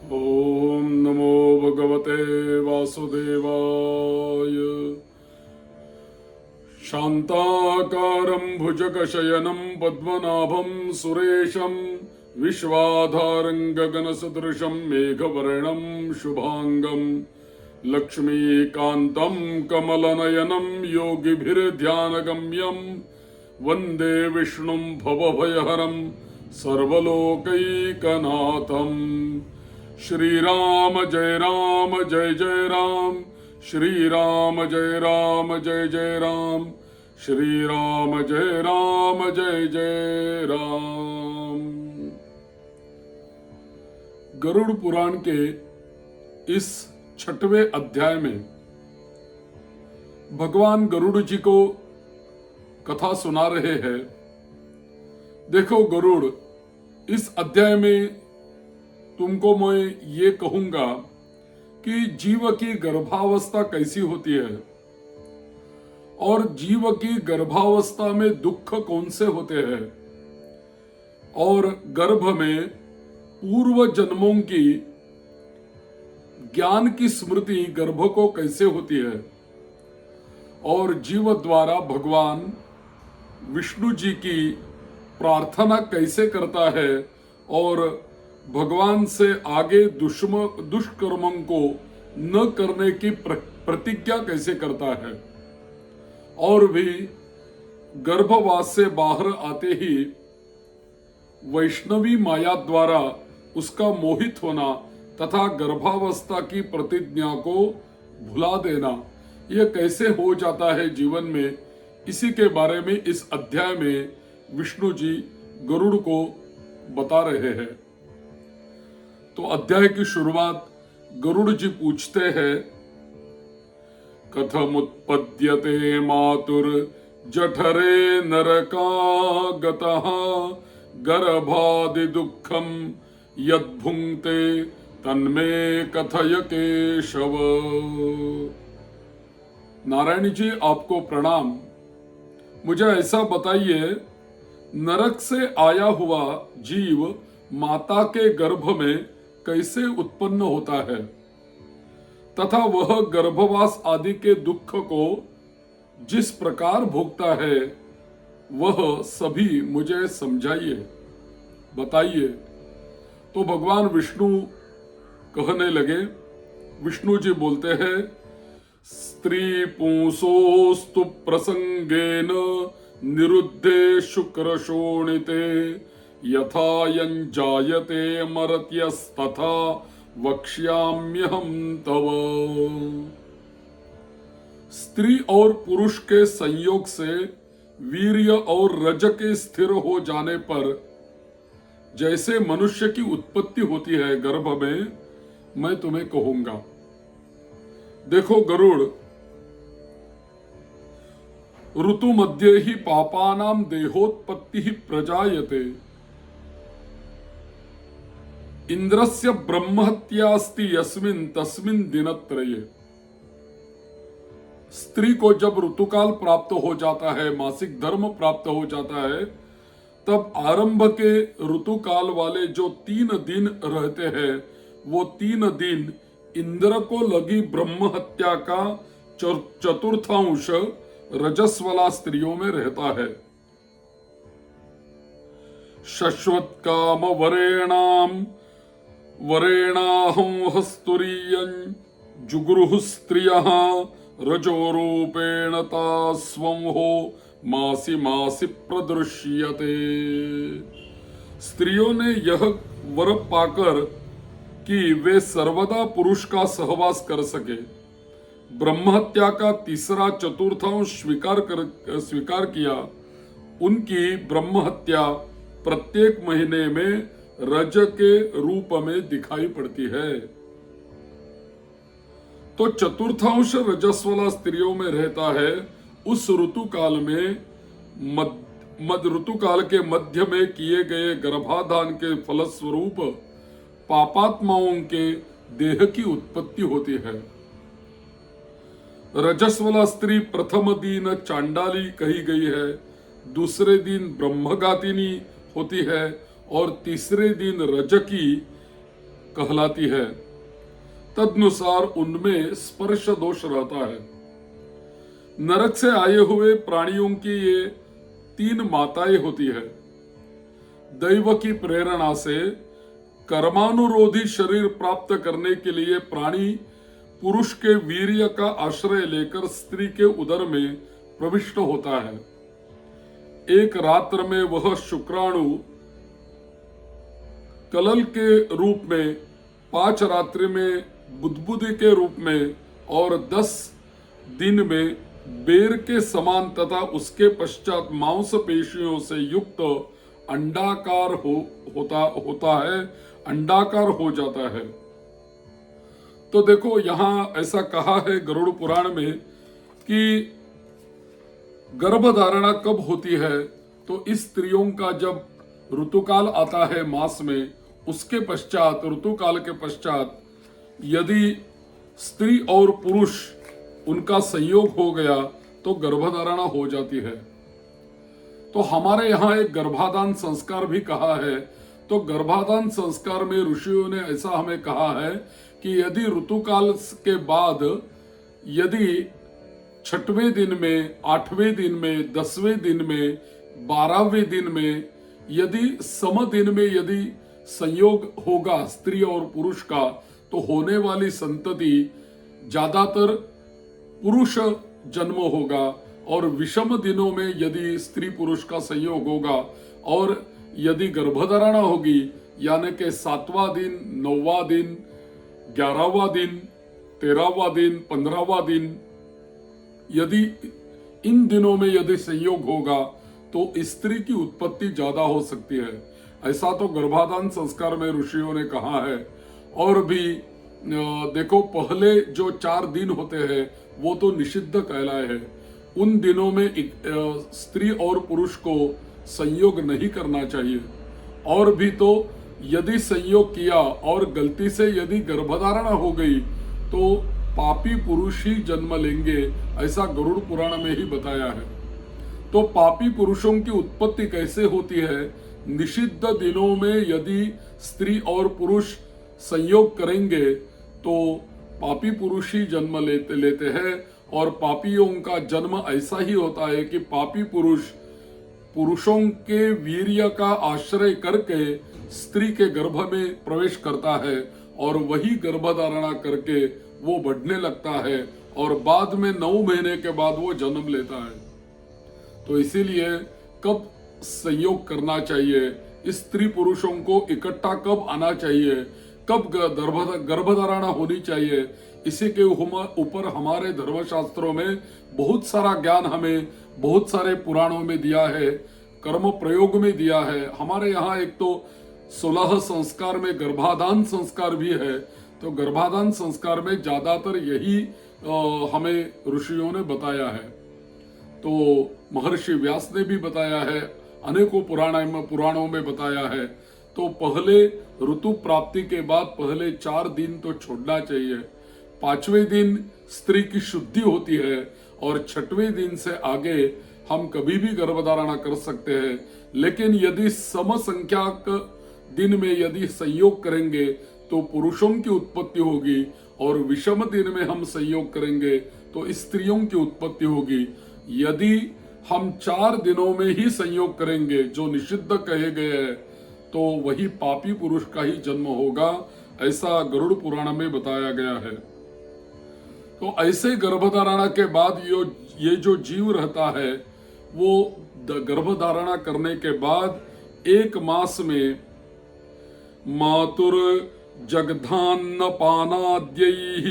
ओम नमो भगवते वासुदेवाय। शांताकारं भुजगशयनं पद्मनाभं सुरेशं विश्वाधारं गगनसदृशं मेघवर्णं शुभांगं लक्ष्मीकान्तं कमलनयनं योगिभिर्ध्यानगम्यं वन्दे विष्णुं भवभयहरं सर्वलोकैकनाथम्। श्री राम जय जय राम, श्री राम जय जय राम, श्री राम जय जय राम। गरुड़ पुराण के इस 6वें अध्याय में भगवान गरुड़ जी को कथा सुना रहे हैं। देखो गरुड़, इस अध्याय में तुमको मैं ये कहूंगा कि जीव की गर्भावस्था कैसी होती है और जीव की गर्भावस्था में दुख कौन से होते हैं और गर्भ में पूर्व जन्मों की ज्ञान की स्मृति गर्भ को कैसे होती है और जीव द्वारा भगवान विष्णु जी की प्रार्थना कैसे करता है और भगवान से आगे दुष्कर्मों को न करने की प्रतिज्ञा कैसे करता है और भी गर्भवास से बाहर आते ही वैष्णवी माया द्वारा उसका मोहित होना तथा गर्भावस्था की प्रतिज्ञा को भुला देना, यह कैसे हो जाता है जीवन में, इसी के बारे में इस अध्याय में विष्णु जी गरुड़ को बता रहे हैं। तो अध्याय की शुरुआत गरुड़ जी पूछते हैं, कथमुत्पद्यते मातुर जठरे नरकागतः गर्भादि दुःखं यद्भुङ्क्ते तन्मे कथय केशव। नारायण जी आपको प्रणाम। मुझे ऐसा बताइए, नरक से आया हुआ जीव माता के गर्भ में कैसे उत्पन्न होता है तथा वह गर्भवास आदि के दुख को जिस प्रकार भोगता है वह सभी मुझे समझाइए, बताइए। तो भगवान विष्णु कहने लगे। विष्णु जी बोलते हैं, स्त्री पुंसोस्तु प्रसंगेन निरुद्धे शुक्र शोणिते यथा यंजायते मर्त्यस्तथा वक्ष्याम्यहं तव। स्त्री और पुरुष के संयोग से वीर्य और रज के स्थिर हो जाने पर जैसे मनुष्य की उत्पत्ति होती है गर्भ में, मैं तुम्हें कहूंगा। देखो गरुड़, ऋतु मध्ये ही पापानां देहोत्पत्ति ही प्रजायते, इंद्रस्य ब्रह्महत्यास्ति यस्मिन् तस्मिन् दिनत्रये। स्त्री को जब ऋतुकाल प्राप्त हो जाता है, मासिक धर्म प्राप्त हो जाता है, तब आरंभ के ऋतुकाल वाले जो 3 दिन रहते हैं, वो 3 दिन इंद्र को लगी ब्रह्म हत्या का चतुर्थांश रजस्वला स्त्रियों में रहता है। शश्वत काम वरेणाहं हस्तुरीयं जुगुरुः स्त्रियः रजोरूपेण तास्वं हो मासी मासी प्रदृश्यते। स्त्रियों ने यह वर पाकर कि वे सर्वदा पुरुष का सहवास कर सके, ब्रह्महत्या का तीसरा चतुर्थांश स्वीकार किया। उनकी ब्रह्महत्या प्रत्येक महीने में रज के रूप में दिखाई पड़ती है। तो चतुर्थांश रजस्वला स्त्रियों में रहता है। उस ऋतुकाल में ऋतुकाल के मध्य में किए गए गर्भाधान के फलस्वरूप पापात्माओं के देह की उत्पत्ति होती है। रजस्वला स्त्री प्रथम दिन चांडाली कही गई है, दूसरे दिन ब्रह्मघातिनी होती है और तीसरे दिन रजकी कहलाती है, तदनुसार उनमें स्पर्श दोष रहता है। नरक से आए हुए प्राणियों की ये 3 माताएं होती है। दैव की प्रेरणा से कर्मानुरोधी शरीर प्राप्त करने के लिए प्राणी पुरुष के वीर्य का आश्रय लेकर स्त्री के उदर में प्रविष्ट होता है। एक रात्र में वह शुक्राणु कलल के रूप में, 5 रात्रि में बुदबुदी के रूप में और 10 दिन में बेर के समान तथा उसके पश्चात मांसपेशियों से युक्त अंडाकार होता है, अंडाकार हो जाता है। तो देखो यहां ऐसा कहा है गरुड़ पुराण में कि गर्भ धारणा कब होती है, तो इस स्त्रियों का जब ऋतुकाल आता है मास में, उसके पश्चात, ऋतुकाल के पश्चात यदि स्त्री और पुरुष उनका संयोग हो गया तो गर्भधारणा हो जाती है। तो हमारे यहाँ एक गर्भाधान संस्कार भी कहा है। तो गर्भाधान संस्कार में ऋषियों ने ऐसा हमें कहा है कि यदि ऋतुकाल के बाद, यदि 6वें दिन में, 8वें दिन में, 10वें दिन में, 12वें दिन में, यदि सम दिन में यदि संयोग होगा स्त्री और पुरुष का, तो होने वाली संतति ज्यादातर पुरुष जन्म होगा, और विषम दिनों में यदि स्त्री पुरुष का संयोग होगा और यदि गर्भधारणा होगी, यानी कि 7वां दिन, 9वां दिन, 11वां दिन, 13वां दिन, 15वां दिन, यदि इन दिनों में यदि संयोग होगा तो स्त्री की उत्पत्ति ज्यादा हो सकती है। ऐसा तो गर्भाधान संस्कार में ऋषियों ने कहा है। और भी देखो, पहले जो 4 दिन होते हैं वो तो निषिद्ध कहलाए हैं। उन दिनों में स्त्री और पुरुष को संयोग नहीं करना चाहिए। और भी तो यदि संयोग किया और गलती से यदि गर्भधारणा हो गई तो पापी पुरुष ही जन्म लेंगे, ऐसा गरुड़ पुराण में ही बताया है। तो पापी पुरुषों की उत्पत्ति कैसे होती है? निषिद्ध दिनों में यदि स्त्री और पुरुष संयोग करेंगे तो पापी पुरुष ही जन्म लेते हैं। और पापियों का जन्म ऐसा ही होता है कि पापी पुरुष पुरुषों के वीर्य का आश्रय करके स्त्री के गर्भ में प्रवेश करता है और वही गर्भधारणा करके वो बढ़ने लगता है और बाद में 9 महीने के बाद वो जन्म लेता है। तो इसीलिए कब संयोग करना चाहिए, स्त्री पुरुषों को इकट्ठा कब आना चाहिए, कब गर्भधारणा होनी चाहिए, इसी के ऊपर हमारे धर्मशास्त्रों में बहुत सारा ज्ञान हमें बहुत सारे पुराणों में दिया है, कर्म प्रयोग में दिया है। हमारे यहाँ एक तो 16 संस्कार में गर्भाधान संस्कार भी है। तो गर्भाधान संस्कार में ज्यादातर यही हमें ऋषियों ने बताया है। तो महर्षि व्यास ने भी बताया है, अनेकों पुराणों में बताया है। तो पहले ऋतु प्राप्ति के बाद पहले 4 दिन तो छोड़ना चाहिए। 5वें दिन स्त्री की शुद्धि होती है और 6वें दिन से आगे हम कभी भी गर्भधारणा कर सकते हैं। लेकिन यदि सम संख्याक दिन में यदि संयोग करेंगे तो पुरुषों की उत्पत्ति होगी और विषम दिन में हम संयोग करेंगे तो स्त्रियों की उत्पत्ति होगी। यदि हम 4 दिनों में ही संयोग करेंगे जो निषिद्ध कहे गए हैं तो वही पापी पुरुष का ही जन्म होगा, ऐसा गरुड़ पुराण में बताया गया है। तो ऐसे गर्भधारणा के बाद ये जो जीव रहता है वो गर्भधारणा करने के बाद 1 मास में मातुर जगधान्न पानाद्यैः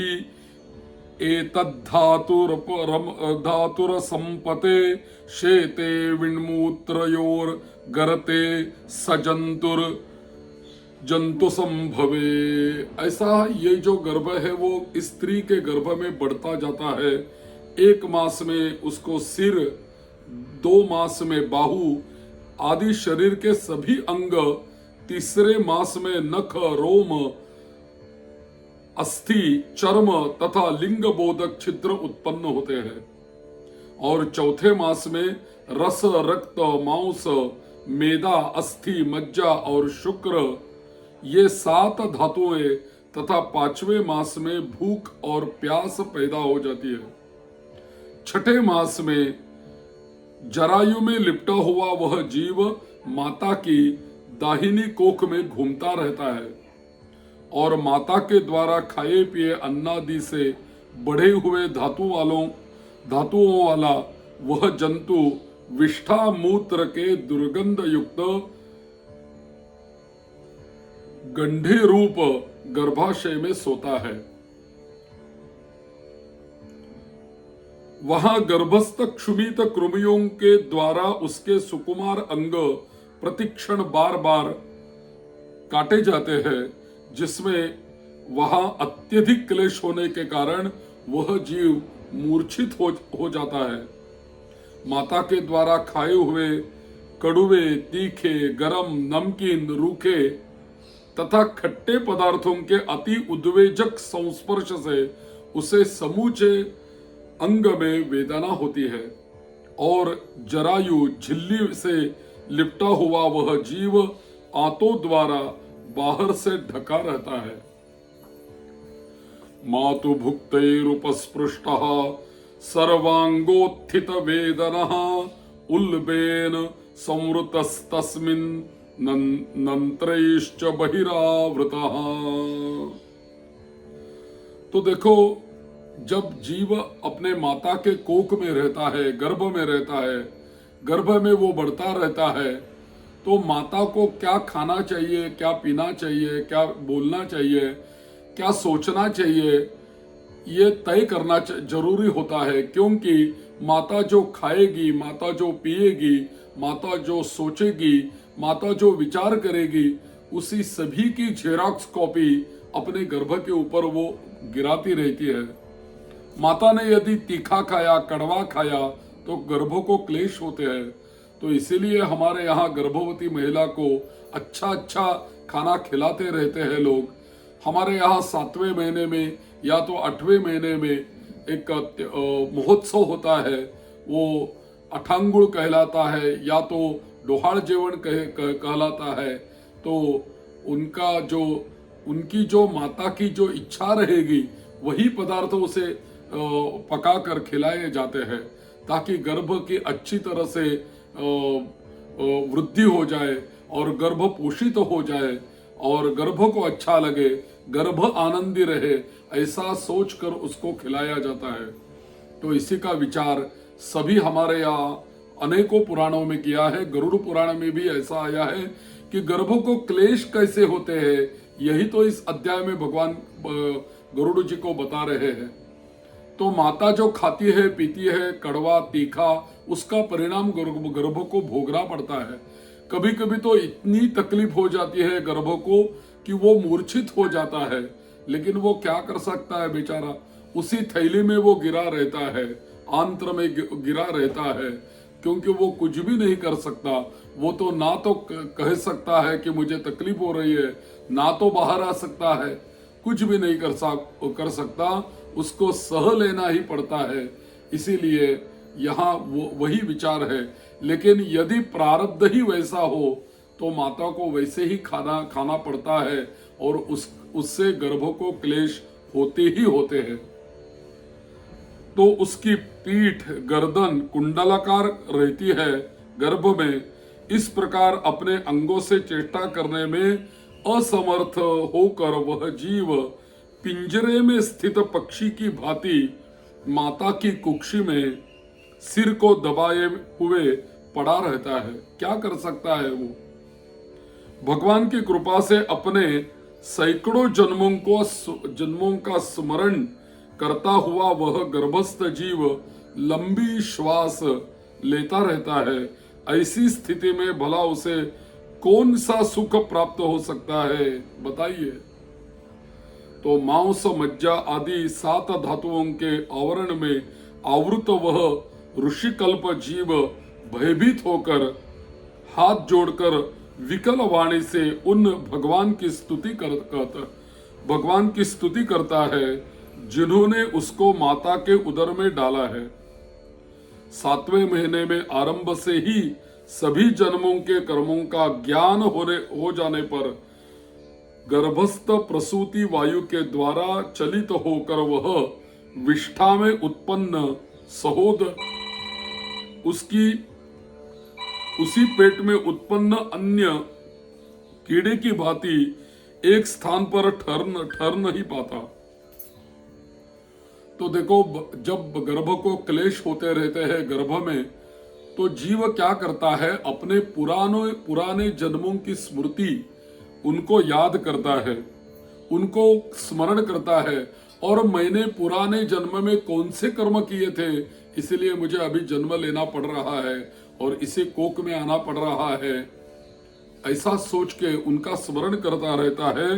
एतद्धातुर संपते शेते विण्मूत्रयोर गर्ते सजंतुर जंतु संभवे। ऐसा ये जो गर्भ है वो स्त्री के गर्भ में बढ़ता जाता है। 1 मास में उसको सिर, 2 मास में बाहु आदि शरीर के सभी अंग, 3रे मास में नख, रोम, अस्थि, चर्म तथा लिंग बोधक छिद्र उत्पन्न होते हैं। और 4थे मास में रस, रक्त, मांस, मेदा, अस्थि, मज्जा और शुक्र ये 7 धातुएं तथा 5वें मास में भूख और प्यास पैदा हो जाती है। छठे मास में जरायु में लिपटा हुआ वह जीव माता की दाहिनी कोख में घूमता रहता है और माता के द्वारा खाए पिए अन्नादि से बढ़े हुए धातुओं वाला वह जंतु विष्ठा मूत्र के दुर्गंध युक्त गंधे रूप गर्भाशय में सोता है। वहां गर्भस्थ क्षुमित कृमियों के द्वारा उसके सुकुमार अंग प्रतिक्षण बार बार काटे जाते हैं, जिसमें वहां अत्यधिक क्लेश होने के कारण वह जीव मूर्छित हो जाता है। माता के द्वारा खाए हुए कड़वे, तीखे, गरम, नमकीन, रूखे तथा खट्टे पदार्थों के अति उद्वेजक संस्पर्श से उसे समूचे अंग में वेदना होती है और जरायु झिल्ली से लिपटा हुआ वह जीव आंतों द्वारा बाहर से ढका रहता है। मातु भुक्तैरुपस्पृष्टः सर्वांगोत्थित वेदनः उल्बेन संवृतस्तस्मिन् नंत्रैश्च बहिरावृतः। तो देखो, जब जीव अपने माता के कोख में रहता है, गर्भ में रहता है, गर्भ में वो बढ़ता रहता है, तो माता को क्या खाना चाहिए, क्या पीना चाहिए, क्या बोलना चाहिए, क्या सोचना चाहिए, ये तय करना जरूरी होता है। क्योंकि माता जो खाएगी, माता जो पिएगी, माता जो सोचेगी, माता जो विचार करेगी, उसी सभी की जेरॉक्स कॉपी अपने गर्भ के ऊपर वो गिराती रहती है। माता ने यदि तीखा खाया, कड़वा खाया, तो गर्भ को क्लेश होते हैं। तो इसीलिए हमारे यहाँ गर्भवती महिला को अच्छा अच्छा खाना खिलाते रहते हैं लोग। हमारे यहाँ 7वें महीने में या तो 8वें महीने में एक महोत्सव होता है, वो अठांगुड़ कहलाता है या तो डोहाड़ जेवण कहलाता है। तो उनकी जो माता की जो इच्छा रहेगी वही पदार्थ उसे पका कर खिलाए जाते हैं, ताकि गर्भ की अच्छी तरह से वृद्धि हो जाए और गर्भ पोषित हो जाए और गर्भ को अच्छा लगे, गर्भ आनंदी रहे, ऐसा सोचकर उसको खिलाया जाता है। तो इसी का विचार सभी हमारे यहाँ अनेकों पुराणों में किया है। गरुड़ पुराण में भी ऐसा आया है कि गर्भ को क्लेश कैसे होते हैं, यही तो इस अध्याय में भगवान गरुड़ जी को बता रहे हैं। तो माता जो खाती है, पीती है, कड़वा, तीखा, उसका परिणाम गर्भ को भोगना पड़ता है। कभी कभी तो इतनी तकलीफ हो जाती है गर्भ को कि वो मूर्छित हो जाता है, लेकिन वो क्या कर सकता है बेचारा, उसी थैली में वो गिरा रहता है, आंत्र में गिरा रहता है, क्योंकि वो कुछ भी नहीं कर सकता। वो तो ना तो कह सकता है कि मुझे तकलीफ हो रही है, ना तो बाहर आ सकता है, कुछ भी नहीं कर सकता, उसको सह लेना ही पड़ता है। इसीलिए यहाँ वही विचार है। लेकिन यदि प्रारब्ध ही वैसा हो तो माता को वैसे ही खाना पड़ता है और उससे गर्भ को क्लेश होते ही होते हैं। तो उसकी पीठ, गर्दन कुंडलाकार रहती है गर्भ में। इस प्रकार अपने अंगों से चेष्टा करने में असमर्थ होकर वह जीव पिंजरे में स्थित पक्षी की भांति माता की कुक्षी में सिर को दबाए हुए पड़ा रहता है। क्या कर सकता है वो? भगवान की कृपा से अपने सैकड़ों जन्मों का स्मरण करता हुआ वह गर्भस्थ जीव लंबी श्वास लेता रहता है। ऐसी स्थिति में भला उसे कौन सा सुख प्राप्त हो सकता है, बताइए। तो मांस, मज्जा आदि 7 धातुओं के आवरण में आवृत वह ऋषिकल्प जीव भयभीत होकर हाथ जोड़कर विकल वाणी से उन भगवान की स्तुति करता है जिन्होंने उसको माता के उदर में डाला है। 7वें महीने में आरंभ से ही सभी जन्मों के कर्मों का ज्ञान हो जाने पर गर्भस्थ प्रसूति वायु के द्वारा चलित होकर वह विष्ठा में उत्पन्न सहोद उसकी उसी पेट में उत्पन्न अन्य कीड़े की भांति एक स्थान पर ठहर नहीं पाता। तो देखो, जब गर्भ को क्लेश होते रहते हैं गर्भ में, तो जीव क्या करता है, अपने पुराने जन्मों की स्मृति उनको याद करता है, उनको स्मरण करता है, और मैंने पुराने जन्म में कौन से कर्म किए थे, इसलिए मुझे अभी जन्म लेना पड़ रहा है और इसे कोख में आना पड़ रहा है, ऐसा सोच के उनका स्मरण करता रहता है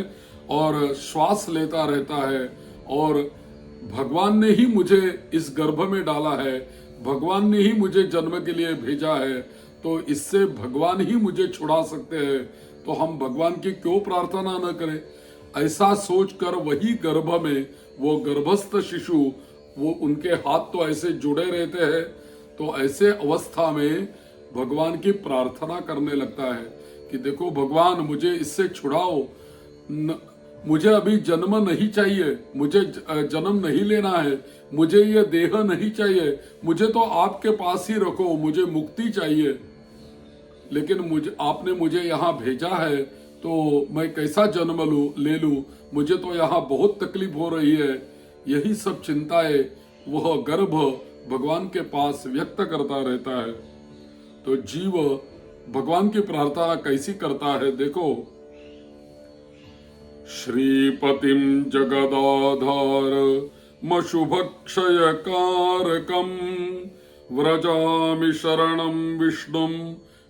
और श्वास लेता रहता है। और भगवान ने ही मुझे इस गर्भ में डाला है, भगवान ने ही मुझे जन्म के लिए भेजा है, तो इससे भगवान ही मुझे छुड़ा सकते हैं, तो हम भगवान की क्यों प्रार्थना न करें। ऐसा सोचकर वही गर्भ में वो गर्भस्थ शिशु, वो उनके हाथ तो ऐसे जुड़े रहते हैं, तो ऐसे अवस्था में भगवान की प्रार्थना करने लगता है कि देखो भगवान, मुझे इससे छुड़ाओ, मुझे अभी जन्म नहीं चाहिए, मुझे जन्म नहीं लेना है, मुझे ये देह नहीं चाहिए, मुझे तो आपके पास ही रखो, मुझे मुक्ति चाहिए। लेकिन आपने मुझे यहाँ भेजा है, तो मैं कैसा जन्म ले लूं, मुझे तो यहाँ बहुत तकलीफ हो रही है। यही सब चिंताएं वह गर्भ भगवान के पास व्यक्त करता रहता है। तो जीव भगवान की प्रार्थना कैसी करता है, देखो, श्रीपतिम जगदाधार मशुभक्षय कारकम व्रजामि शरणं विष्णुम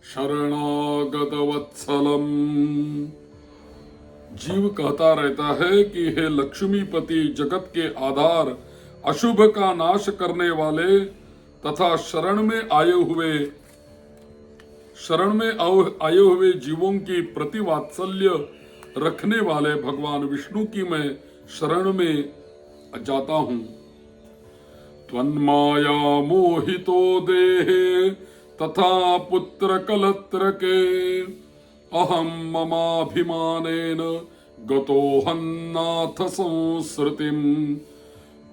शरणागत वत्सलम। जीव कहता रहता है कि हे लक्ष्मीपति, जगत के आधार, अशुभ का नाश करने वाले तथा शरण में आए हुए जीवों की प्रतिवात्सल्य रखने वाले भगवान विष्णु की मैं शरण में जाता हूं। त्वन्माया मोहितो देहे तथा पुत्र कलत्र के अहम ममाभिमानेन गतोहन्नाथ संसृतिम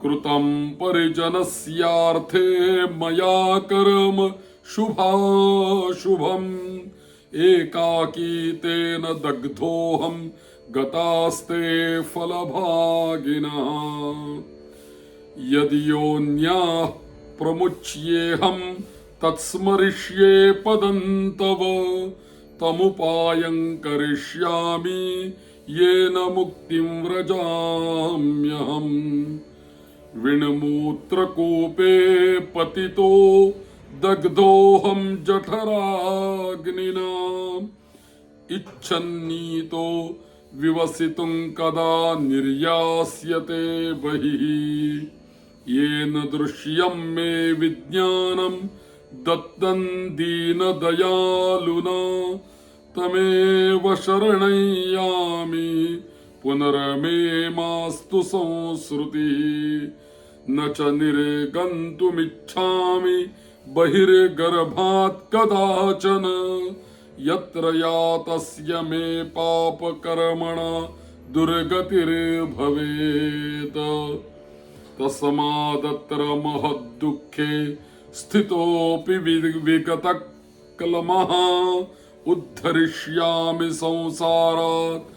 कृतं परिजनस्यार्थे मया कर्म शुभाशुभम् एकाकी तेन दग्धोऽहं गतास्ते फलभागिनः यदि योऽन्याः प्रमुच्येऽहं तत्स्मरिष्ये पदं तव तमुपायं करिष्यामि येन मुक्तिं व्रजाम्यहम्। विण्मूत्रकूपे पतितो दग्धोऽहं जठराग्निना इच्छन्नीतो विवसितुं कदा निर्यास्यते बहिः येन दृश्यं मे विज्ञानं दत्तं दीनदयालुना तमेव शरणं यामि पुनर्मे मास्तु संसृतिः न च निर्गन्तुमिच्छामि बहिर्गर्भात् कदाचन यत्र यातस्य मे पापकर्मणा दुर्गतिर्भवेत् तस्मादत्र महद्दुःखे स्थितोऽपि विगतक्लमः उद्धरिष्यामि संसारात्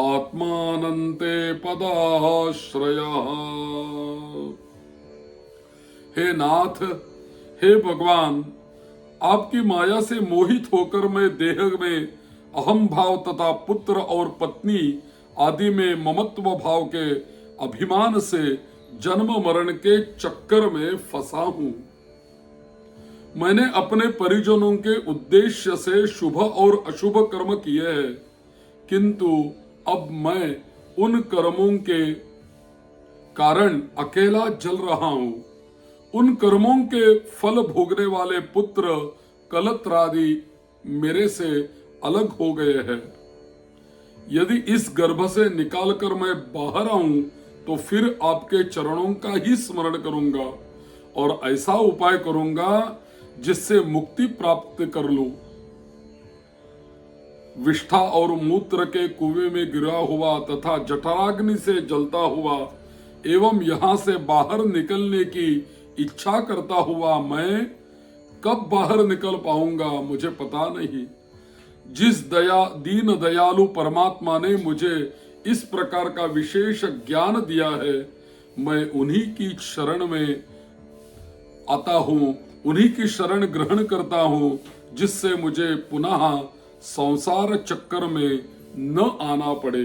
आत्मानन्ते पदाश्रयः। हे नाथ, हे भगवान, आपकी माया से मोहित होकर मैं देह में अहम भाव तथा पुत्र और पत्नी आदि में ममत्व भाव के अभिमान से जन्म मरण के चक्कर में फंसा हूं। मैंने अपने परिजनों के उद्देश्य से शुभ और अशुभ कर्म किए हैं, किंतु अब मैं उन कर्मों के कारण अकेला जल रहा हूं। उन कर्मों के फल भोगने वाले पुत्र कलत्रादि मेरे से अलग हो गए हैं। यदि इस गर्भ से निकालकर मैं बाहर आऊं तो फिर आपके चरणों का ही स्मरण करूंगा और ऐसा उपाय करूंगा जिससे मुक्ति प्राप्त कर लूं। विष्ठा और मूत्र के कुएं में गिरा हुआ तथा जठराग्नि से जलता हुआ एवं यहाँ से बाहर निकलने की इच्छा करता हुआ मैं कब बाहर निकल पाऊंगा मुझे पता नहीं। जिस दीन दयालु परमात्मा ने मुझे इस प्रकार का विशेष ज्ञान दिया है, मैं उन्हीं की शरण में आता हूँ, उन्हीं की शरण ग्रहण करता हूँ, जिससे मुझे पुनः संसार चक्कर में न आना पड़े।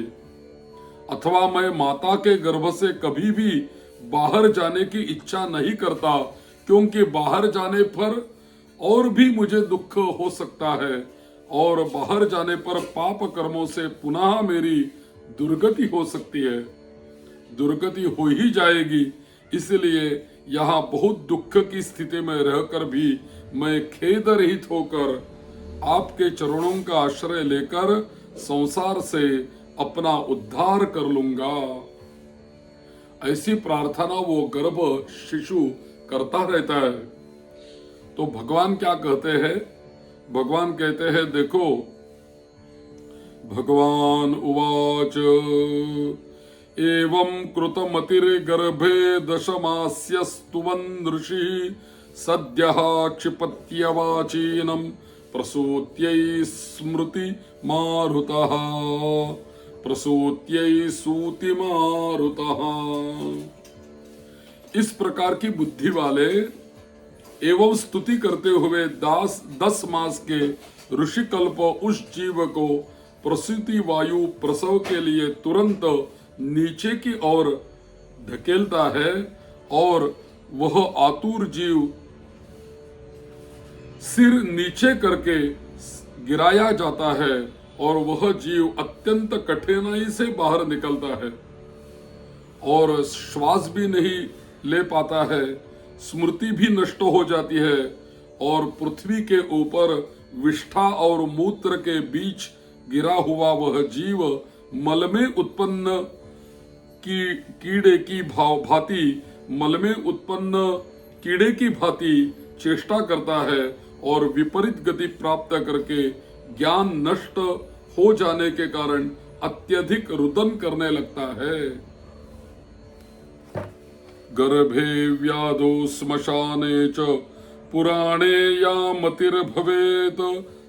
अथवा मैं माता के गर्भ से कभी भी बाहर जाने की इच्छा नहीं करता, क्योंकि बाहर जाने पर और भी मुझे दुख हो सकता है और बाहर जाने पर पाप कर्मों से पुनः मेरी दुर्गति हो सकती है। दुर्गति हो ही जाएगी, इसलिए यहाँ बहुत दुख की स्थिति में रहकर भी मैं खेद रहित होकर आपके चरणों का आश्रय लेकर संसार से अपना उद्धार कर लूंगा। ऐसी प्रार्थना वो गर्भ शिशु करता रहता है। तो भगवान क्या कहते हैं? भगवान कहते हैं, देखो, भगवान उवाच एवं कृतमतिर्गर्भे दशमास्य स्तुवन् ऋषि सद्यः क्षिपत्यवाचीनं प्रसूत्यै स्मृति मारुतः प्रसूत्यै सूति मारुतः। इस प्रकार की बुद्धि वाले एवं स्तुति करते हुए 10 मास के ऋषिकल्प उस जीव को प्रसूति वायु प्रसव के लिए तुरंत नीचे की ओर धकेलता है और वह आतुर जीव सिर नीचे करके गिराया जाता है और वह जीव अत्यंत कठिनाई से बाहर निकलता है और श्वास भी नहीं ले पाता है, स्मृति भी नष्ट हो जाती है और पृथ्वी के ऊपर विष्ठा और मूत्र के बीच गिरा हुआ वह जीव मल में उत्पन्न कीड़े की भांति मल में उत्पन्न कीड़े की भांति चेष्टा करता है और विपरीत गति प्राप्त करके ज्ञान नष्ट हो जाने के कारण अत्यधिक रुदन करने लगता है। गर्भे व्याधो श्मशाने च पुराणे या मतिर्भवेत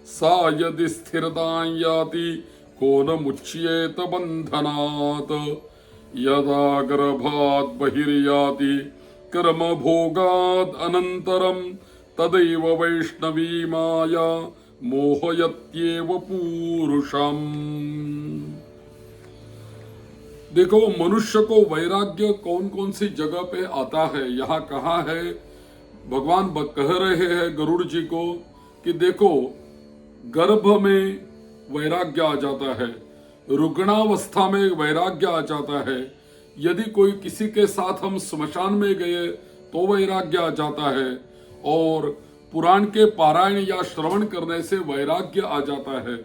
सा यदि स्थिरतां याति को न मुच्येत बंधनात् यदा गर्भात् बहिर्याति कर्म भोगात् अनन्तरं तदैव वैष्णवी माया मोहयत्येव पूरुषम्। देखो, मनुष्य को वैराग्य कौन कौन सी जगह पे आता है, यहाँ कहा है, भगवान कह रहे हैं गरुड़ जी को कि देखो, गर्भ में वैराग्य आ जाता है, रुग्णावस्था में वैराग्य आ जाता है, यदि कोई किसी के साथ हम स्मशान में गए तो वैराग्य आ जाता है और पुराण के पारायण या श्रवण करने से वैराग्य आ जाता है।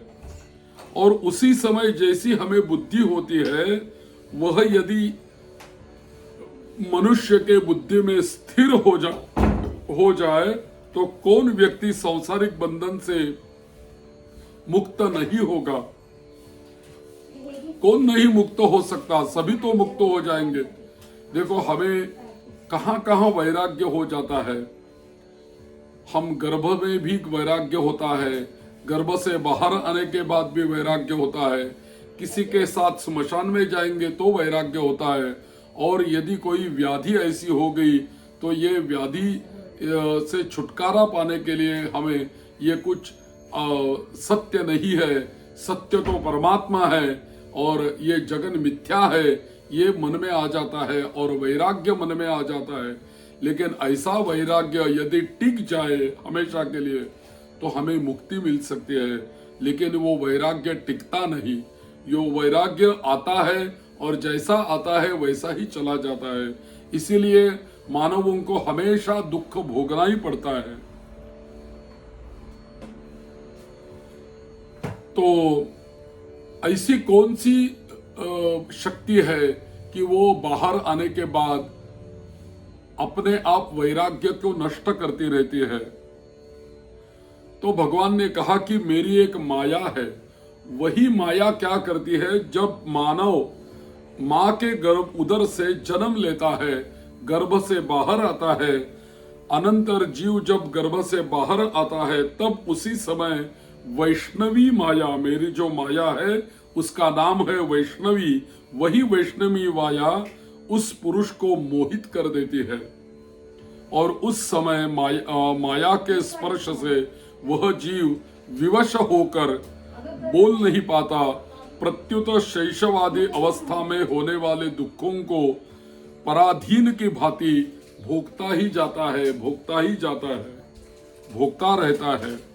और उसी समय जैसी हमें बुद्धि होती है, वह यदि मनुष्य के बुद्धि में स्थिर हो जाए तो कौन व्यक्ति सांसारिक बंधन से मुक्त नहीं होगा? कौन नहीं मुक्त हो सकता? सभी तो मुक्त हो जाएंगे। देखो, हमें कहां कहां वैराग्य हो जाता है। हम गर्भ में भी वैराग्य होता है, गर्भ से बाहर आने के बाद भी वैराग्य होता है, किसी के साथ स्मशान में जाएंगे तो वैराग्य होता है, और यदि कोई व्याधि ऐसी हो गई तो ये व्याधि से छुटकारा पाने के लिए हमें ये कुछ सत्य नहीं है, सत्य तो परमात्मा है और ये जगन मिथ्या है, ये मन में आ जाता है और वैराग्य मन में आ जाता है। लेकिन ऐसा वैराग्य यदि टिक जाए हमेशा के लिए तो हमें मुक्ति मिल सकती है, लेकिन वो वैराग्य टिकता नहीं। यो वैराग्य आता है और जैसा आता है वैसा ही चला जाता है, इसीलिए मानवों को हमेशा दुख भोगना ही पड़ता है। तो ऐसी कौन सी शक्ति है कि वो बाहर आने के बाद अपने आप वैराग्य को नष्ट करती रहती है? तो भगवान ने कहा कि मेरी एक माया है, वही माया क्या करती है, जब मानव माँ के गर्भ उदर से जन्म लेता है, गर्भ से बाहर आता है, अनंतर जीव जब गर्भ से बाहर आता है, तब उसी समय वैष्णवी माया, मेरी जो माया है उसका नाम है वैष्णवी, वही वैष्णवी माया उस पुरुष को मोहित कर देती है और उस समय माया के स्पर्श से वह जीव विवश होकर बोल नहीं पाता, प्रत्युत शैशवादी अवस्था में होने वाले दुखों को पराधीन की भांति भोगता ही जाता है, भोगता ही जाता है, भोगता रहता है।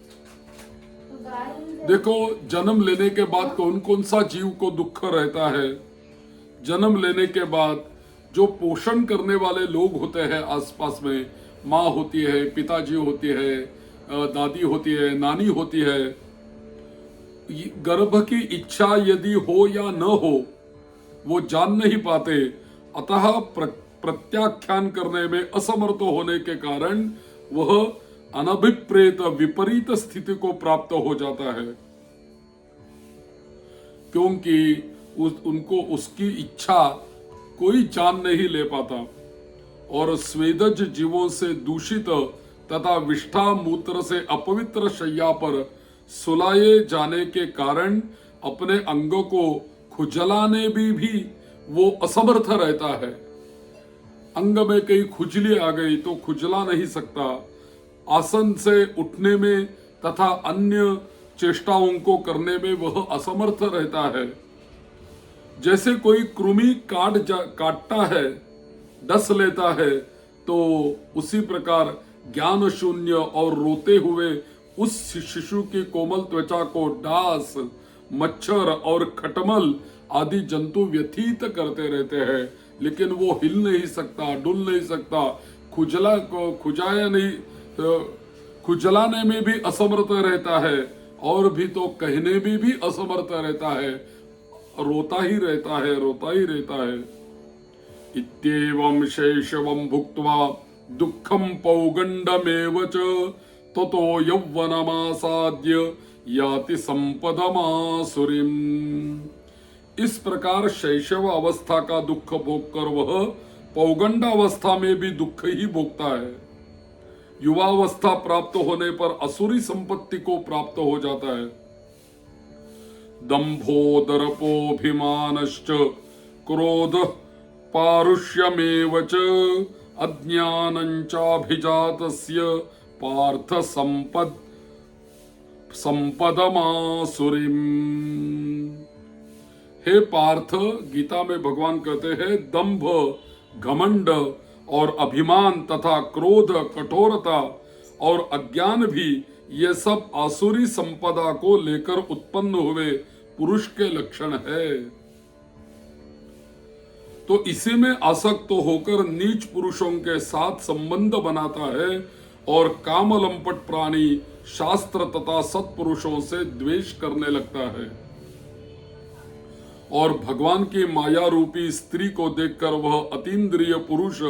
देखो, जन्म लेने के बाद कौन कौन सा जीव को दुख रहता है। जन्म लेने के बाद जो पोषण करने वाले लोग होते हैं आसपास में, माँ होती है, पिताजी होती है, दादी होती है, नानी होती है, गर्भ की इच्छा यदि हो या न हो वो जान नहीं पाते, अतः प्रत्याख्यान करने में असमर्थ होने के कारण वह अनभिप्रेत विपरीत स्थिति को प्राप्त हो जाता है, क्योंकि उनको उसकी इच्छा कोई जान नहीं ले पाता और स्वेदज जीवों से दूषित तथा विष्ठा मूत्र से अपवित्र शैया पर सुलाए जाने के कारण अपने अंगों को खुजलाने भी वो असमर्थ रहता है। अंग में कहीं खुजली आ गई तो खुजला नहीं सकता, आसन से उठने में तथा अन्य चेष्टाओं को करने में वह असमर्थ रहता है। जैसे कोई कृमि काटता है, डस लेता है, तो उसी प्रकार ज्ञान शून्य और रोते हुए उस शिशु की कोमल त्वचा को डास, मच्छर और खटमल आदि जंतु व्यथित करते रहते हैं, लेकिन वो हिल नहीं सकता, डुल नहीं सकता, खुजलाने में भी असमर्थ रहता है और भी तो कहने में भी असमर्थ रहता है, रोता ही रहता है, रोता ही रहता है। इत्येवं शैशवं भुक्त्वा दुःखं पौगण्डमेव च ततो यौवनमासाद्य याति संपदमासुरीम्। इस प्रकार शैशव अवस्था का दुख भोगकर वह पौगंड अवस्था में भी दुख ही भोगता है। युवावस्था प्राप्त होने पर असुरी संपत्ति को प्राप्त हो जाता है। दंभो दर्पोभिमानश्च क्रोध पारुष्यमेव च अज्ञानञ्चाभिजातस्य पार्थ संपदमासुरीम्। हे पार्थ, गीता में भगवान कहते हैं दंभ, घमंड और अभिमान तथा क्रोध, कठोरता और अज्ञान भी ये सब आसुरी संपदा को लेकर उत्पन्न हुए पुरुष के लक्षण है। तो इसी में आसक्त होकर नीच पुरुषों के साथ संबंध बनाता है और कामलंपट प्राणी शास्त्र तथा सत्पुरुषों से द्वेष करने लगता है और भगवान की माया रूपी स्त्री को देखकर वह अतीन्द्रिय पुरुष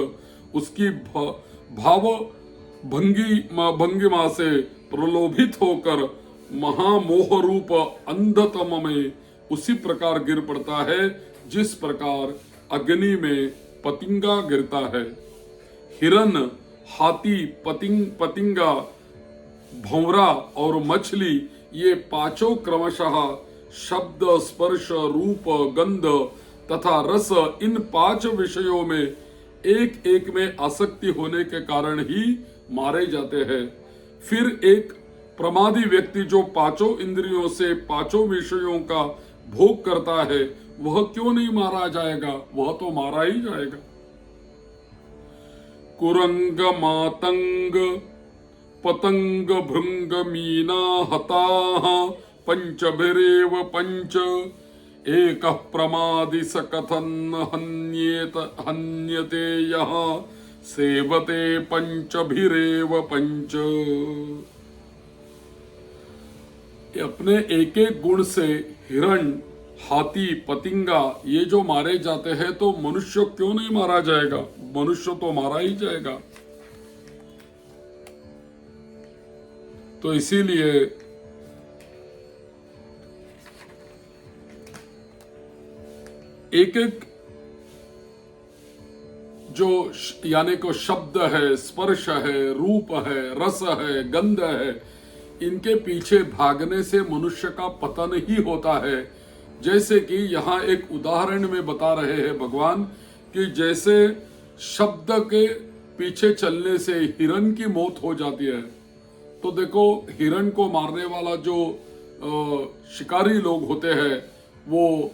उसकी भाव भंगिमा से प्रलोभित होकर महामोह रूप अंधतम में उसी प्रकार गिर पड़ता है जिस प्रकार अग्नि में पतिंगा गिरता है। हिरन, हाथी, पतिंगा, भंवरा और मछली, ये पांचों क्रमशः शब्द, स्पर्श, रूप, गंध तथा रस, इन 5 विषयों में एक एक में आसक्ति होने के कारण ही मारे जाते हैं। फिर एक प्रमादी व्यक्ति जो 5 इंद्रियों से 5 विषयों का भोग करता है, वह क्यों नहीं मारा जाएगा? वह तो मारा ही जाएगा। कुरंग, मातंग, पतंग, भृंग, मीना, हताः पंचभिरेव पंच एकः प्रमादि स कथन हन्यते यः सेवते पंचभिरेव पंच। अपने एक एक गुण से हिरण, हाथी, पतिंगा ये जो मारे जाते हैं, तो मनुष्य क्यों नहीं मारा जाएगा? मनुष्य तो मारा ही जाएगा। तो इसीलिए एक एक जो यानी को शब्द है, स्पर्श है, रूप है, रस है, गंध है, इनके पीछे भागने से मनुष्य का पतन ही होता है। जैसे कि यहाँ एक उदाहरण में बता रहे हैं भगवान कि जैसे शब्द के पीछे चलने से हिरण की मौत हो जाती है, तो देखो हिरण को मारने वाला जो शिकारी लोग होते हैं वो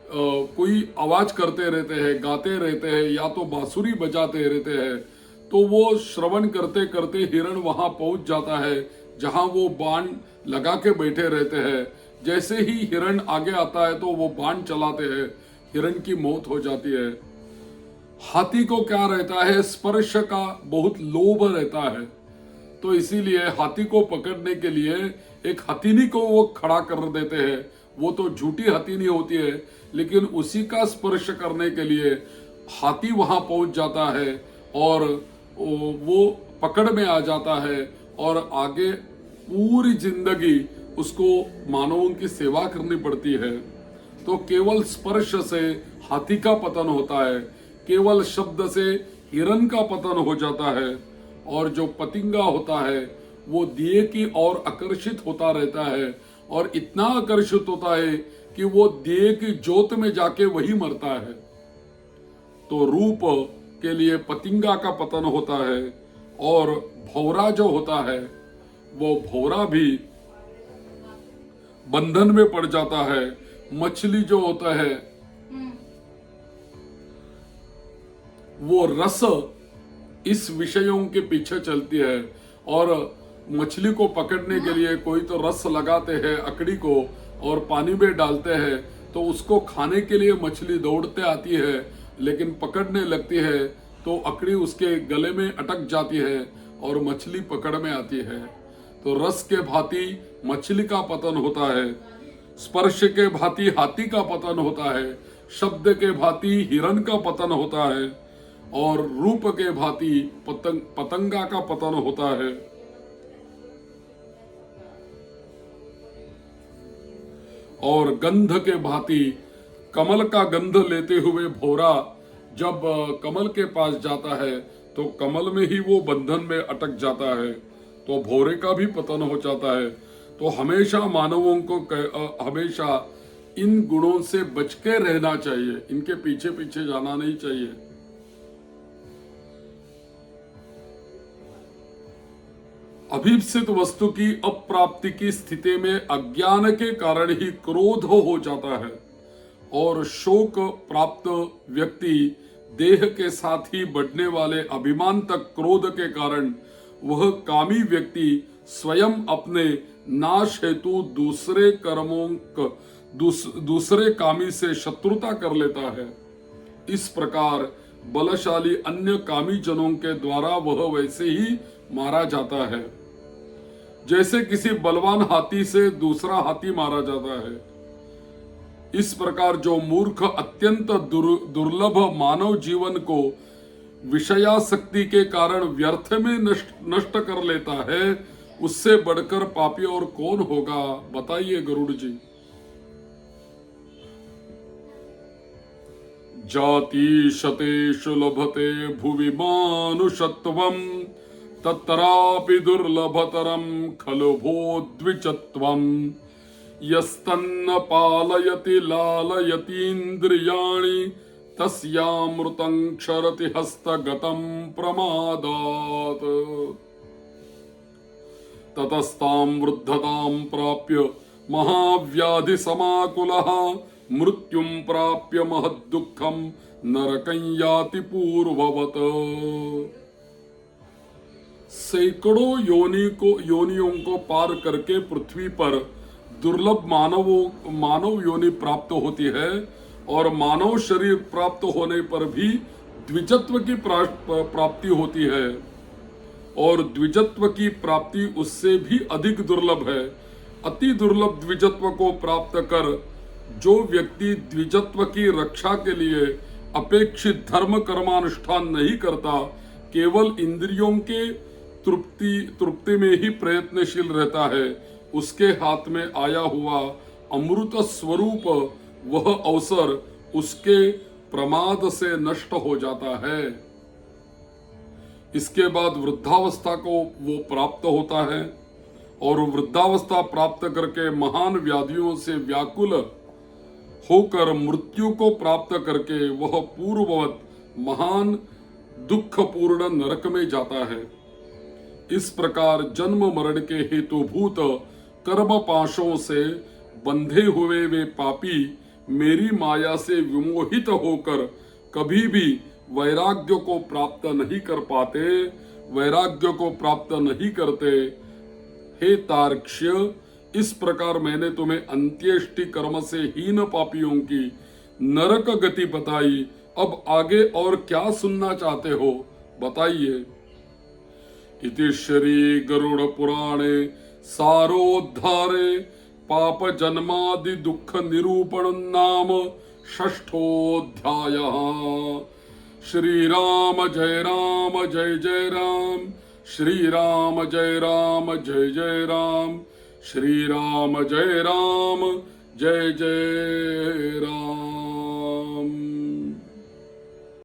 कोई आवाज करते रहते हैं, गाते रहते हैं, या तो बांसुरी बजाते रहते हैं, तो वो श्रवण करते करते हिरण वहां पहुंच जाता है जहां वो बाण लगा के बैठे रहते हैं। जैसे ही हिरण आगे आता है तो वो बाण चलाते हैं, हिरण की मौत हो जाती है। हाथी को क्या रहता है, स्पर्श का बहुत लोभ रहता है, तो इसीलिए हाथी को पकड़ने के लिए एक हथीनी को वो खड़ा कर देते हैं। वो तो झूठी हथीनी होती है, लेकिन उसी का स्पर्श करने के लिए हाथी वहां पहुंच जाता है और वो पकड़ में आ जाता है और आगे पूरी जिंदगी उसको मानवों की सेवा करनी पड़ती है। तो केवल स्पर्श से हाथी का पतन होता है, केवल शब्द से हिरण का पतन हो जाता है, और जो पतिंगा होता है वो दिए की ओर आकर्षित होता रहता है, और इतना आकर्षित होता है कि वो दिए की जोत में जाके वही मरता है। तो रूप के लिए पतिंगा का पतन होता है, और भौरा जो होता है वो भौरा भी बंधन में पड़ जाता है। मछली जो होता है वो रस इस विषयों के पीछे चलती है, और मछली को पकड़ने के लिए कोई तो रस लगाते हैं अकड़ी को और पानी में डालते हैं, तो उसको खाने के लिए मछली दौड़ते आती है, लेकिन पकड़ने लगती है तो अकड़ी उसके गले में अटक जाती है और मछली पकड़ में आती है। तो रस के भांति मछली का पतन होता है, स्पर्श के भांति हाथी का पतन होता है, शब्द के भांति हिरण का पतन होता है, और रूप के भांति पतंगा का पतन होता है। और गंध के भांति कमल का गंध लेते हुए भौरा जब कमल के पास जाता है तो कमल में ही वो बंधन में अटक जाता है, तो भौरे का भी पतन हो जाता है। तो हमेशा मानवों को हमेशा इन गुणों से बच के रहना चाहिए, इनके पीछे पीछे जाना नहीं चाहिए। अभीप्सित वस्तु की अप्राप्ति की स्थिति में अज्ञान के कारण ही क्रोध हो जाता है, और शोक प्राप्त व्यक्ति देह के साथ ही बढ़ने वाले अभिमान तक क्रोध के कारण वह कामी व्यक्ति स्वयं अपने नाश हेतु दूसरे कामी से शत्रुता कर लेता है। इस प्रकार बलशाली अन्य कामी जनों के द्वारा वह वैसे ही मारा जाता है जैसे किसी बलवान हाथी से दूसरा हाथी मारा जाता है। इस प्रकार जो मूर्ख अत्यंत दुर्लभ मानव जीवन को विषयासक्ति के कारण व्यर्थ में नष्ट कर लेता है, उससे बढ़कर पापी और कौन होगा, बताइए गरुड़ जी। जाति शतेषु लभते भुवि मानुषत्वम् तत्रापि दुर्लभतरं खलु भो द्विजत्वम् यस्तन्न पालयति लालयतीन्द्रियाणि तस्यामृतं क्षरति हस्तगतं प्रमादात् ततस्तां वृद्धतां प्राप्य महाव्याधि समाकुलः मृत्युं प्राप्य महद्दुःखं नरकं याति पूर्ववत्। सैकड़ों योनियों को पार करके पृथ्वी पर दुर्लभ मानव योनि प्राप्त होती है, और मानव शरीर प्राप्त होने पर भी द्विजत्व की प्राप्ति होती है, और द्विजत्व की प्राप्ति उससे भी अधिक दुर्लभ है। अति दुर्लभ द्विजत्व को प्राप्त कर जो व्यक्ति द्विजत्व की रक्षा के लिए अपेक्षित धर्म कर्मानुष्ठान नहीं करता, केवल इंद्रियों के तृप्ति में ही प्रयत्नशील रहता है, उसके हाथ में आया हुआ अमृत स्वरूप वह अवसर उसके प्रमाद से नष्ट हो जाता है। इसके बाद वृद्धावस्था को वो प्राप्त होता है और वृद्धावस्था प्राप्त करके महान व्याधियों से व्याकुल होकर मृत्यु को प्राप्त करके वह पूर्ववत महान दुखपूर्ण नरक में जाता है। इस प्रकार जन्म मरण के हेतुभूत कर्म पाशों से बंधे हुए वे पापी मेरी माया से विमोहित होकर कभी भी वैराग्य को प्राप्त नहीं कर पाते, वैराग्य को प्राप्त नहीं करते। हे तार्क्ष्य, इस प्रकार मैंने तुम्हें अंत्येष्टि कर्म से हीन पापियों की नरक गति बताई। अब आगे और क्या सुनना चाहते हो, बताइए। इति श्री गरुड़ पुराणे सारोद्धारे पाप जन्मादि दुख निरूपण नाम षष्ठोऽध्यायः। श्री राम जय राम जय जय राम, श्री राम जय राम जय जय राम, श्री राम जय राम जय जय